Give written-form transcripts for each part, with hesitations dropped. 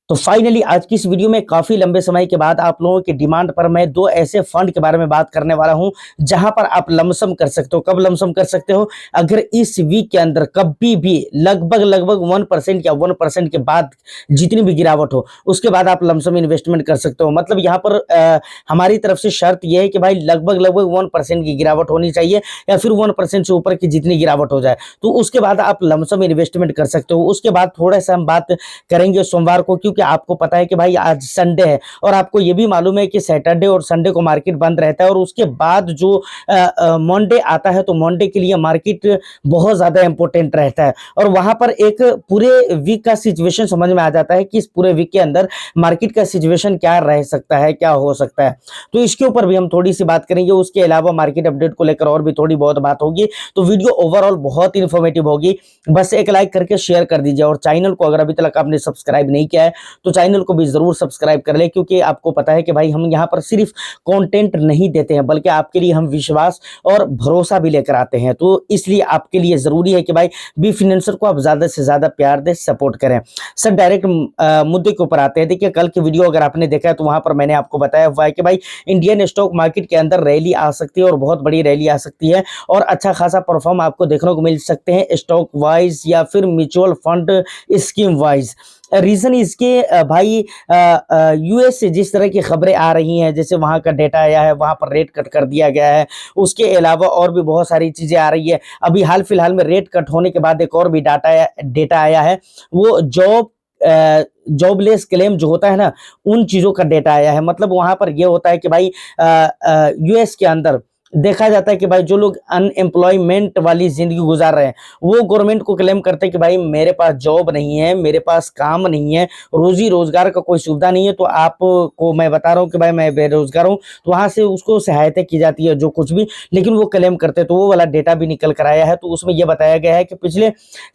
तो फाइनली आज की इस वीडियो में काफी लंबे समय के बाद आप लोगों की डिमांड पर मैं दो ऐसे फंड के बारे में बात करने वाला हूं जहां पर आप लमसम कर सकते हो। कब लमसम कर सकते हो? अगर इस वीक के अंदर कभी भी लगभग 1% या 1% के बाद जितनी भी गिरावट हो उसके बाद आप लमसम इन्वेस्टमेंट कर सकते हो। मतलब यहाँ पर हमारी तरफ से शर्त यह है कि भाई लगभग 1% की गिरावट होनी चाहिए या फिर 1% से ऊपर की जितनी गिरावट हो जाए तो उसके बाद आप लमसम इन्वेस्टमेंट कर सकते हो। उसके बाद थोड़ा सा हम बात करेंगे सोमवार को, क्योंकि आपको पता है कि भाई आज संडे है और आपको ये भी मालूम है कि सैटरडे और संडे को मार्केट बंद रहता है और उसके बाद जो मंडे आता है तो मंडे के लिए मार्केट बहुत ज्यादा इंपॉर्टेंट रहता है और वहां पर एक पूरे वीक का सिचुएशन समझ में आ जाता है कि इस पूरे वीक के अंदर मार्केट का सिचुएशन क्या रह सकता है, क्या हो सकता है। तो इसके ऊपर भी हम थोड़ी सी बात करेंगे। उसके अलावा मार्केट अपडेट को लेकर और भी थोड़ी बहुत बात होगी। तो वीडियो ओवरऑल बहुत इंफॉर्मेटिव होगी। बस एक लाइक करके शेयर कर दीजिए और चैनल को अगर अभी तक आपने सब्सक्राइब नहीं किया है तो चैनल को भी जरूर सब्सक्राइब कर ले, क्योंकि आपको पता है कि भाई हम यहाँ पर सिर्फ कंटेंट नहीं देते हैं बल्कि आपके लिए हम विश्वास और भरोसा भी लेकर आते हैं। तो इसलिए आपके लिए जरूरी है कि भाई बी फाइनेंसर को आप ज्यादा से ज्यादा प्यार दे, सपोर्ट करें। सर डायरेक्ट मुद्दे के ऊपर आते हैं। देखिए कल की वीडियो अगर आपने देखा है तो वहां पर मैंने आपको बताया हुआ है कि भाई इंडियन स्टॉक मार्केट के अंदर रैली आ सकती है और बहुत बड़ी रैली आ सकती है और अच्छा खासा परफॉर्म आपको देखने को मिल सकते हैं स्टॉक वाइज या फिर mutual fund scheme wise. Reason इसके भाई यूएस से जिस तरह की खबरें आ रही हैं, जैसे वहां का डेटा आया है, वहां पर रेट कट कर दिया गया है, उसके अलावा और भी बहुत सारी चीजें आ रही है। अभी हाल फिलहाल में रेट कट होने के बाद एक और भी डेटा आया है, वो जॉबलेस क्लेम जो होता है ना, उन चीजों का डेटा आया है। मतलब वहां पर यह होता है कि भाई यूएस के अंदर देखा जाता है कि भाई जो लोग अनएम्प्लॉयमेंट वाली जिंदगी गुजार रहे हैं वो गवर्नमेंट को क्लेम करते हैं कि भाई मेरे पास जॉब नहीं है, मेरे पास काम नहीं है, रोजी रोजगार का कोई सुविधा नहीं है, तो आपको मैं बता रहा हूँ कि भाई मैं बेरोजगार हूँ। तो वहां से उसको सहायता की जाती है जो कुछ भी, लेकिन वो क्लेम करते हैं। तो वो वाला डेटा भी निकल कर आया है। तो उसमें यह बताया गया है कि पिछले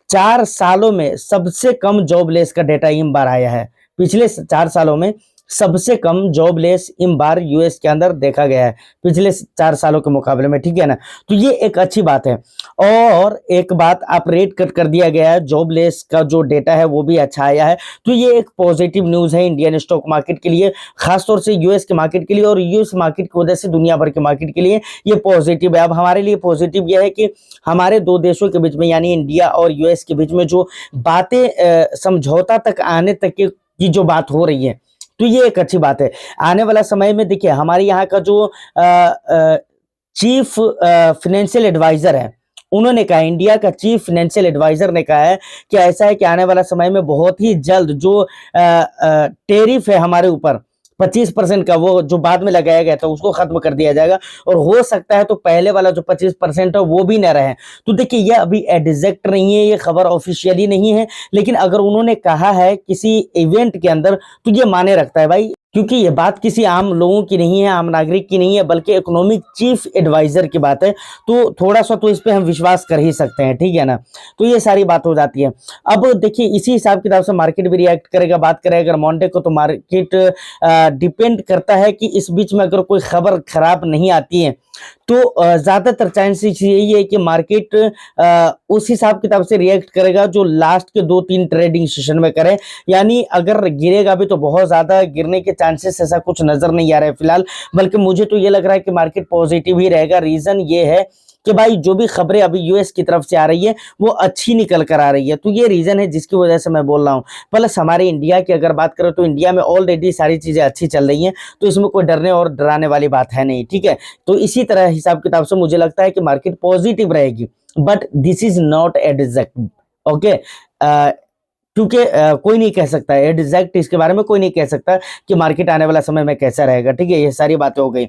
4 सालों में सबसे कम जॉबलेस का डेटा इस बार आया है। पिछले 4 सालों में सबसे कम जॉबलेस इस बार यूएस के अंदर देखा गया है पिछले 4 सालों के मुकाबले में, ठीक है ना। तो ये एक अच्छी बात है। और एक बात, आप रेट कट कर दिया गया है, जॉबलेस का जो डेटा है वो भी अच्छा आया है। तो ये एक पॉजिटिव न्यूज है इंडियन स्टॉक मार्केट के लिए, खासतौर से यूएस के मार्केट के लिए, और यूएस मार्केट की वजह से दुनिया भर के मार्केट के लिए ये पॉजिटिव है। अब हमारे लिए पॉजिटिव यह है कि हमारे दो देशों के बीच में यानी इंडिया और यूएस के बीच में जो बातें समझौता तक आने तक की जो बात हो रही है, तो ये एक अच्छी बात है। आने वाला समय में देखिए हमारे यहाँ का जो चीफ फाइनेंशियल एडवाइजर है, उन्होंने कहा, इंडिया का चीफ फाइनेंशियल एडवाइजर ने कहा है कि ऐसा है कि आने वाला समय में बहुत ही जल्द जो टेरिफ है हमारे ऊपर 25% का, वो जो बाद में लगाया गया था उसको खत्म कर दिया जाएगा और हो सकता है तो पहले वाला जो 25% है वो भी न रहे। तो देखिए यह अभी एग्जैक्ट नहीं है, ये खबर ऑफिशियली नहीं है, लेकिन अगर उन्होंने कहा है किसी इवेंट के अंदर तो ये माने रखता है भाई, क्योंकि ये बात किसी आम लोगों की नहीं है, आम नागरिक की नहीं है, बल्कि इकोनॉमिक चीफ एडवाइजर की बात है। तो थोड़ा सा तो इस पे हम विश्वास कर ही सकते हैं, ठीक है ना। तो ये सारी बात हो जाती है। अब देखिए इसी हिसाब किताब से मार्केट भी रिएक्ट करेगा। बात करें अगर मंडे को, तो मार्केट डिपेंड करता है कि इस बीच में अगर कोई खबर खराब नहीं आती है तो ज्यादातर चांसेस यही है कि मार्केट उस हिसाब किताब से रिएक्ट करेगा जो लास्ट के 2-3 ट्रेडिंग सेशन में करे। यानी अगर गिरेगा भी तो बहुत ज्यादा गिरने के चांसेस ऐसा कुछ नजर नहीं आ रहा है फिलहाल, बल्कि मुझे तो ये लग रहा है कि मार्केट पॉजिटिव ही रहेगा। रीजन ये है कि भाई जो भी खबरें अभी यूएस की तरफ से आ रही है वो अच्छी निकल कर आ रही है। तो ये रीजन है जिसकी वजह से मैं बोल रहा हूँ। प्लस हमारे इंडिया की अगर बात करें तो इंडिया में ऑलरेडी सारी चीजें अच्छी चल रही हैं, तो इसमें कोई डरने और डराने वाली बात है नहीं, ठीक है। तो इसी तरह हिसाब किताब से मुझे लगता है कि मार्केट पॉजिटिव रहेगी, but this is not exact, okay. क्योंकि कोई नहीं कह सकता है एग्जैक्ट, इसके बारे में कोई नहीं कह सकता कि मार्केट आने वाला समय में कैसा रहेगा, ठीक है। ये सारी बातें हो गई।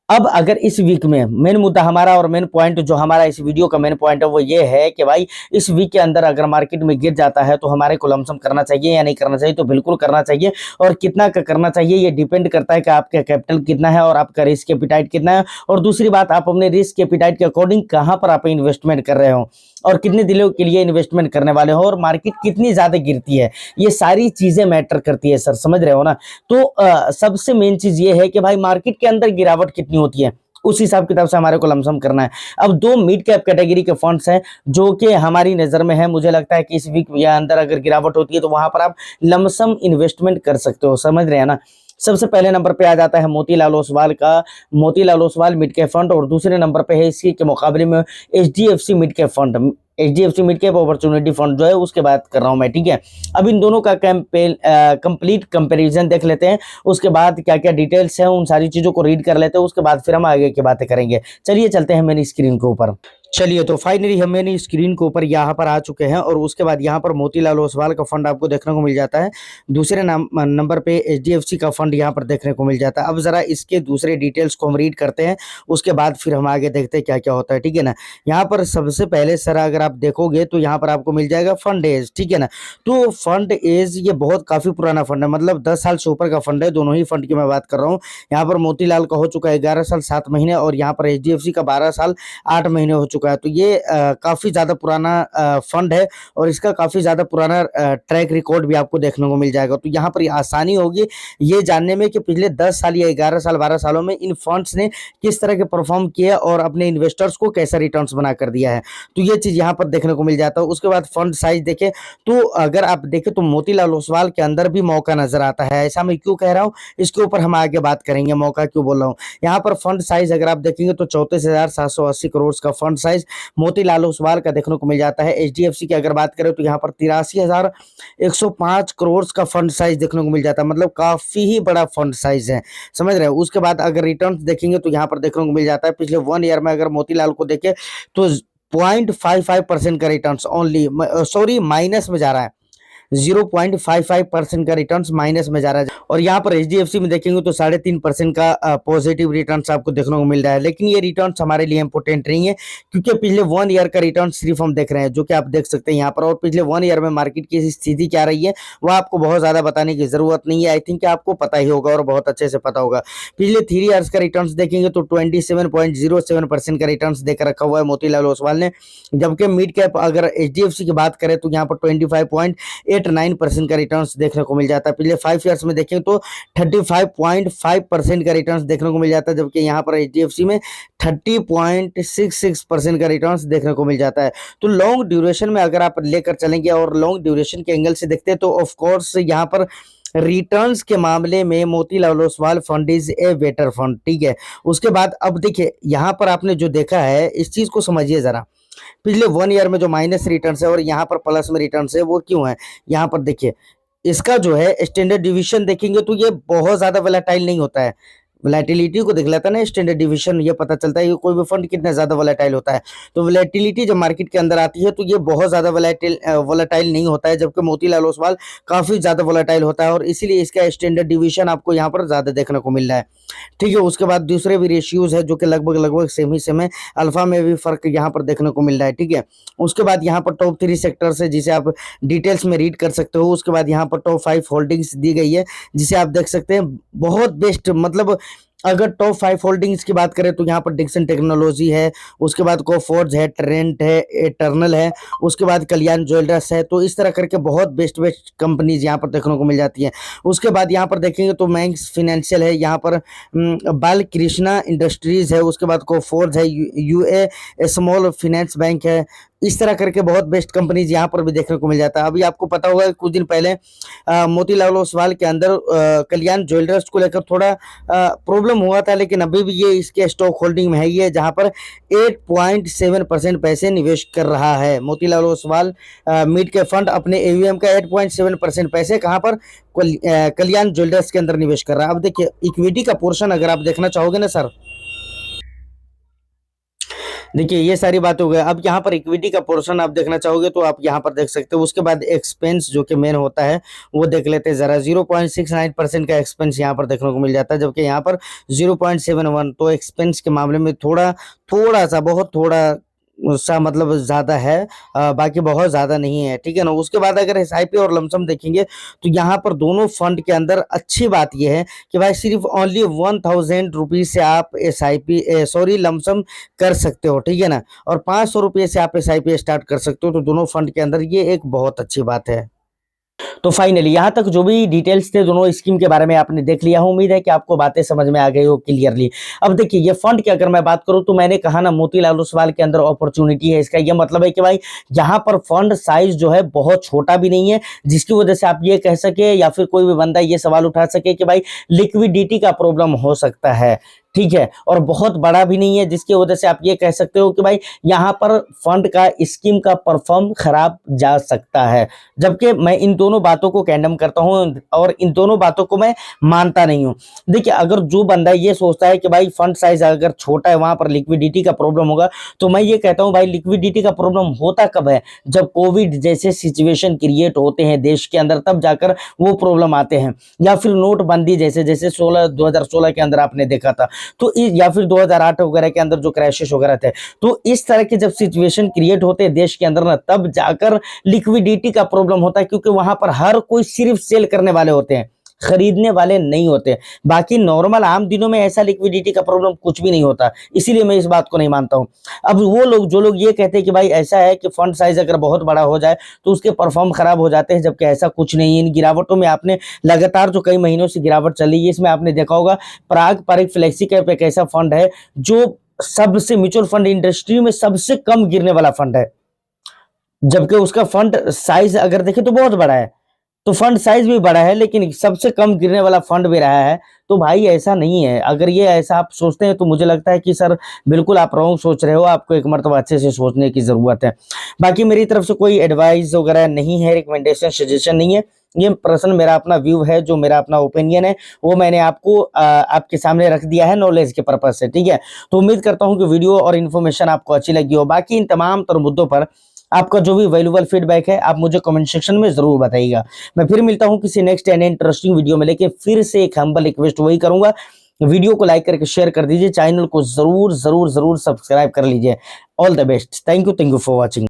अब अगर इस वीक में मेन मुद्दा हमारा और मेन पॉइंट जो हमारा इस वीडियो का मेन पॉइंट है वो ये है कि भाई इस वीक के अंदर अगर मार्केट में गिर जाता है तो हमारे को लमसम करना चाहिए या नहीं करना चाहिए। तो बिल्कुल करना चाहिए, और कितना का करना चाहिए ये डिपेंड करता है कि आपका कैपिटल कितना है और आपका रिस्क एपिटाइट कितना है, और दूसरी बात आप अपने रिस्क एपिटाइट के अकॉर्डिंग कहाँ पर आप इन्वेस्टमेंट कर रहे हो और कितने दिनों के लिए इन्वेस्टमेंट करने वाले हो, और मार्केट कितनी ज्यादा गिरती है। ये सारी चीजें मैटर करती है सर, समझ रहे हो ना। तो सबसे मेन चीज ये है कि भाई मार्केट के अंदर गिरावट कितनी होती है उस हिसाब किताब से हमारे को लमसम करना है। अब दो मिड कैप कैटेगरी के फंड्स हैं जो कि हमारी नज़र में है। मुझे लगता है कि इस वीक या अंदर अगर गिरावट होती है तो वहां पर आप लमसम इन्वेस्टमेंट कर सकते हो, समझ रहे हैं ना। सबसे पहले नंबर पे आ जाता है मोतीलाल ओसवाल का Motilal Oswal mid cap fund, और दूसरे नंबर पे है इसी के मुकाबले में HDFC mid cap fund, HDFC mid cap opportunity fund जो है उसके बात कर रहा हूं मैं, ठीक है। अब इन दोनों का कंप्लीट कंपैरिजन देख लेते हैं, उसके बाद क्या क्या डिटेल्स हैं उन सारी चीज़ों को रीड कर लेते हैं, उसके बाद फिर हम आगे की बातें करेंगे। चलिए चलते हैं मेरी स्क्रीन के ऊपर। चलिए तो फाइनली हम मेरी स्क्रीन के ऊपर यहाँ पर आ चुके हैं, और उसके बाद यहाँ पर मोतीलाल ओसवाल का फंड आपको देखने को मिल जाता है। दूसरे नंबर पे एचडीएफसी का फंड यहाँ पर देखने को मिल जाता है। अब जरा इसके दूसरे डिटेल्स को हम रीड करते हैं, उसके बाद फिर हम आगे देखते हैं क्या क्या होता है, ठीक है ना। यहाँ पर सबसे पहले सर अगर आप देखोगे तो यहाँ पर आपको मिल जाएगा फंड एज, ठीक है ना। तो फंड एज ये बहुत काफी पुराना फंड है, मतलब 10 साल से ऊपर का फंड है। दोनों ही फंड की मैं बात कर रहा हूँ। यहाँ पर मोतीलाल का हो चुका है 11 साल 7 महीने, और यहाँ पर एचडीएफसी का 12 साल 8 महीने हो चुका है। तो ये काफी ज्यादा पुराना फंड है, और इसका काफी ज्यादा पुराना ट्रैक रिकॉर्ड भी आपको देखने को मिल जाएगा। तो यहाँ पर ये आसानी होगी ये जानने में कि पिछले 10 साल या 11 साल 12 सालों में इन फंड्स ने किस तरह के परफॉर्म किए और अपने इन्वेस्टर्स को कैसा रिटर्न्स बना कर दिया है। तो ये चीज यहाँ पर देखने को मिल जाता है। उसके बाद फंड साइज देखें तो अगर आप देखें तो मोतीलाल ओसवाल के अंदर भी मौका नजर आता है। ऐसा मैं क्यों कह रहा हूँ, इसके ऊपर हम आगे बात करेंगे, मौका क्यों बोल रहा हूँ। यहाँ पर फंड साइज अगर आप देखेंगे तो 34,780 करोड़ का फंड साइज मोतीलाल ओसवाल का देखने को मिल जाता है। एचडीएफसी की अगर बात करें तो यहाँ पर 83,105 करोड़ का फंड साइज देखने को मिल जाता है, मतलब काफी ही बड़ा फंड साइज है, समझ रहे हैं। उसके बाद अगर रिटर्न देखेंगे तो यहाँ पर देखने को मिल जाता है पिछले 1 ईयर में अगर मोतीलाल को देखें तो 0.55% का रिटर्न ओनली, सॉरी माइनस में जा रहा है, 0.55% का रिटर्न्स माइनस में जा रहा है। और यहाँ पर एचडीएफसी में देखेंगे तो 3.5% का पॉजिटिव रिटर्न्स आपको देखने को मिल रहा है। लेकिन ये रिटर्न्स हमारे लिए इंपोर्टेंट नहीं है, क्योंकि पिछले 1 ईयर का रिटर्न सिर्फ हम देख रहे हैं, जो कि आप देख सकते हैं यहाँ पर। और पिछले 1 ईयर में मार्केट की स्थिति क्या रही है वो आपको बहुत ज्यादा बताने की जरूरत नहीं है। आई थिंक आपको पता ही होगा और बहुत अच्छे से पता होगा। पिछले 3 ईयर्स का रिटर्न देखेंगे तो 27.07% का रिटर्न देकर रखा हुआ है मोतीलाल ओसवाल ने, जबकि मिड कैप अगर एचडीएफसी की बात करें तो यहाँ पर 25.89% का रिटर्न्स देखने को मिल जाता है। पिछले 5 ईयर्स में देखें तो 35.5% का रिटर्न्स देखने को मिल जाता है, जबकि यहाँ पर एचडीएफसी में 30.66% का रिटर्न्स देखने को मिल जाता है। तो लॉन्ग ड्यूरेशन में अगर आप लेकर चलेंगे और लॉन्ग ड्यूरेशन के एंगल से देखते हैं तो ऑफ कोर्स यहाँ पर रिटर्न्स के मामले में Motilal Oswal fund is a better fund, ठीक है। उसके बाद अब देखिए यहाँ पर आपने जो देखा है इस चीज को समझिए जरा। पिछले 1 ईयर में जो माइनस रिटर्न्स है और यहाँ पर प्लस में रिटर्न्स है वो क्यों है। यहाँ पर देखिए इसका जो है स्टैंडर्ड डिवीजन देखेंगे तो ये बहुत ज्यादा वोलेटाइल नहीं होता है। वोलेटिलिटी को देख लेता है ना स्टैंडर्ड डिवीजन, ये पता चलता है कि कोई भी फंड कितना ज्यादा वोलेटाइल होता है। तो वोलेटिलिटी जब मार्केट के अंदर आती है तो ये बहुत ज्यादा वोलेटाइल नहीं होता है, जबकि मोतीलाल ओसवाल काफी ज्यादा वोलेटाइल होता है, और इसीलिए इसका स्टैंडर्ड डिवीजन आपको यहाँ पर ज्यादा देखने को मिल रहा है, ठीक है। उसके बाद दूसरे भी रेशियोज है जो कि लगभग सेम ही सेम है, अल्फा में भी फर्क यहाँ पर देखने को मिल रहा है, ठीक है। उसके बाद यहाँ पर टॉप 3 सेक्टर्स है जिसे आप डिटेल्स में रीड कर सकते हो। उसके बाद यहाँ पर टॉप 5 होल्डिंग्स दी गई है जिसे आप देख सकते हैं, बहुत बेस्ट। मतलब अगर टॉप 5 होल्डिंग्स की बात करें तो यहाँ पर डिक्सन टेक्नोलॉजी है, उसके बाद कोफोर्ज है, ट्रेंट है, एटर्नल है, उसके बाद कल्याण ज्वेलर्स है। तो इस तरह करके बहुत बेस्ट कंपनीज यहाँ पर देखने को मिल जाती हैं। उसके बाद यहाँ पर देखेंगे तो मैंक्स फाइनेंशियल है, यहाँ पर बाल कृष्णा इंडस्ट्रीज है, उसके बाद कोफोर्ज है, यूए स्मॉल फाइनेंस बैंक है। इस तरह करके बहुत बेस्ट कंपनीज यहाँ पर भी देखने को मिल जाता है। अभी आपको पता होगा कुछ दिन पहले मोतीलाल ओसवाल के अंदर कल्याण ज्वेलर्स को लेकर थोड़ा प्रॉब्लम हुआ था, लेकिन अभी भी ये इसके स्टॉक होल्डिंग में है ही है, जहाँ पर 8.7% पैसे निवेश कर रहा है मोतीलाल ओसवाल मिड के फंड। अपने एवीएम का 8.7% पैसे कहाँ पर कल्याण ज्वेलर्स के अंदर निवेश कर रहा है। अब देखिए इक्विटी का पोर्शन अगर आप देखना चाहोगे ना सर, देखिए ये सारी बात हो गई। अब यहाँ पर इक्विटी का पोर्शन आप देखना चाहोगे तो आप यहाँ पर देख सकते हो। उसके बाद एक्सपेंस जो कि मेन होता है वो देख लेते हैं जरा। 0.69% का एक्सपेंस यहाँ पर देखने को मिल जाता है, जबकि यहाँ पर 0.71। तो एक्सपेंस के मामले में थोड़ा सा बहुत थोड़ा सा मतलब ज्यादा है, बाकी बहुत ज्यादा नहीं है, ठीक है ना। उसके बाद अगर एसआईपी और लमसम देखेंगे तो यहाँ पर दोनों फंड के अंदर अच्छी बात यह है कि भाई सिर्फ ओनली 1000 रुपीज से आप एसआईपी लमसम कर सकते हो, ठीक है ना। और 500 रुपये से आप एसआईपी स्टार्ट कर सकते हो। तो दोनों फंड के अंदर ये एक बहुत अच्छी बात है। तो फाइनली यहाँ तक जो भी डिटेल्स थे दोनों स्कीम के बारे में आपने देख लिया है। उम्मीद है कि आपको बातें समझ में आ गई हो क्लियरली। अब देखिए ये फंड की अगर मैं बात करूं तो मैंने कहा ना मोतीलाल ओसवाल के अंदर अपॉर्चुनिटी है। इसका ये मतलब है कि भाई यहाँ पर फंड साइज जो है बहुत छोटा भी नहीं है, जिसकी वजह से आप ये कह सके या फिर कोई भी बंदा ये सवाल उठा सके कि भाई लिक्विडिटी का प्रॉब्लम हो सकता है, ठीक है, और बहुत बड़ा भी नहीं है जिसकी वजह से आप ये कह सकते हो कि भाई यहाँ पर फंड का स्कीम का परफॉर्म खराब जा सकता है। जबकि मैं इन दोनों बातों को कैंडम करता हूं और इन दोनों बातों को मैं मानता नहीं हूं। देखिए अगर जो बंदा ये सोचता है कि भाई फंड साइज अगर छोटा है वहां पर लिक्विडिटी का प्रॉब्लम होगा, तो मैं ये कहता हूं भाई लिक्विडिटी का प्रॉब्लम होता कब है, जब कोविड जैसे सिचुएशन क्रिएट होते हैं देश के अंदर, तब जाकर वो प्रॉब्लम आते हैं। या फिर नोटबंदी जैसे 2016 के अंदर आपने देखा था, तो या फिर 2008 वगैरह के अंदर जो क्रैशेस वगैरह थे, तो इस तरह के जब सिचुएशन क्रिएट होते हैं देश के अंदर ना, तब जाकर लिक्विडिटी का प्रॉब्लम होता है, क्योंकि वहां पर हर कोई सिर्फ सेल करने वाले होते हैं, खरीदने वाले नहीं होते। बाकी नॉर्मल आम दिनों में ऐसा लिक्विडिटी का प्रॉब्लम कुछ भी नहीं होता, इसीलिए मैं इस बात को नहीं मानता हूं। अब वो लोग जो लोग ये कहते हैं कि भाई ऐसा है कि फंड साइज अगर बहुत बड़ा हो जाए तो उसके परफॉर्म खराब हो जाते हैं, जबकि ऐसा कुछ नहीं है। इन गिरावटों में आपने लगातार जो कई महीनों से गिरावट चली है, इसमें आपने देखा होगा पारंपरिक फ्लेक्सी कैप एक ऐसा फंड है जो सबसे म्यूचुअल फंड इंडस्ट्री में सबसे कम गिरने वाला फंड है, जबकि उसका फंड साइज अगर देखें तो बहुत बड़ा है, तो फंड साइज भी बड़ा है, लेकिन सबसे कम गिरने वाला फंड भी रहा है। तो भाई ऐसा नहीं है, अगर ये ऐसा आप सोचते हैं तो मुझे लगता है कि सर बिल्कुल आप रॉन्ग सोच रहे हो, आपको एक मर्तबा अच्छे से सोचने की जरूरत है। बाकी मेरी तरफ से कोई एडवाइस वगैरह नहीं है, रिकमेंडेशन सजेशन नहीं है, ये पर्सनल मेरा अपना व्यू है, जो मेरा अपना ओपिनियन है वो मैंने आपको आपके सामने रख दिया है नॉलेज के पर्पज से, ठीक है। तो उम्मीद करता हूँ कि वीडियो और इन्फॉर्मेशन आपको अच्छी लगी हो। बाकी इन तमाम तर मुद्दों पर आपका जो भी वैल्यूएबल फीडबैक है आप मुझे कमेंट सेक्शन में जरूर बताइएगा। मैं फिर मिलता हूं किसी नेक्स्ट एंड इंटरेस्टिंग वीडियो में, लेकिन फिर से एक हम्बल रिक्वेस्ट वही करूंगा, वीडियो को लाइक करके शेयर कर दीजिए, चैनल को जरूर जरूर जरूर सब्सक्राइब कर लीजिए। All the best, thank you for watching.